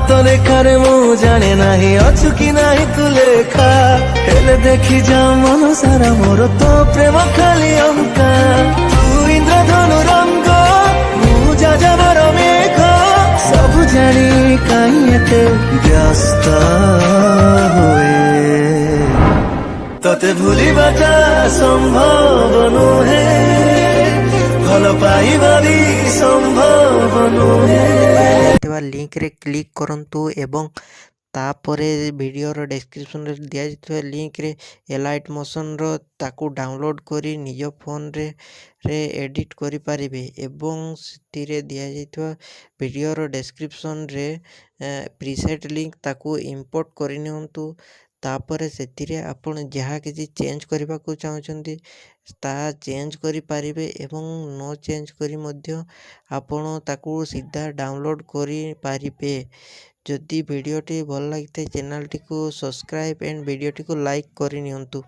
ହାତ ଲେଖାରେ ମୁଁ ଜାଣେ ନାହିଁ ଅଛୁ କି ନାହିଁ ତୁ ଲେଖା, ହେଲେ ଦେଖି ଯା ମନ ସାରା ମୋର ତୋ ପ୍ରେମ ଖାଲି ଅଙ୍କା। ତୁ ଇନ୍ଦ୍ରଧନୁ ରଙ୍ଗ, ମୁଁ ଯାଯାବର ମେଘ, ସବୁ ଜାଣି କାହିଁ ଏତେ ବ୍ୟସ୍ତ ହୁଏ। ତତେ ଭୁଲିବାଟା ସମ୍ଭବ ନୁହେଁ, ଭଲ ପାଇବା ବି ସମ୍ଭବ ନୁହେଁ। लिंक रे क्लिक करंतु एवं तापर वीडियोर डिस्क्रिप्शन रे दिया जाइଥିବା लिंक रे एलाइट मोशन रो ताकू डाउनलोड करी निज फोन रे एडिट करि परिबे एवं सितिरे दिया जाइଥିବା वीडियोर डिस्क्रिप्शन रे प्रीसेट लिंक ताकू इंपोर्ट करि नियंतु। तापर सेतिरे आपण जहाँ किसी चेंज करने को चाहते ता चेंज करि परिबे एवं नो चेंज करी मध्य आपण ताकू सीधा डाउनलोड करि परिबे। जदि वीडियोटी भल लगी चैनल टी को सब्सक्राइब एंड वीडियोटी को लाइक करि नियंतु।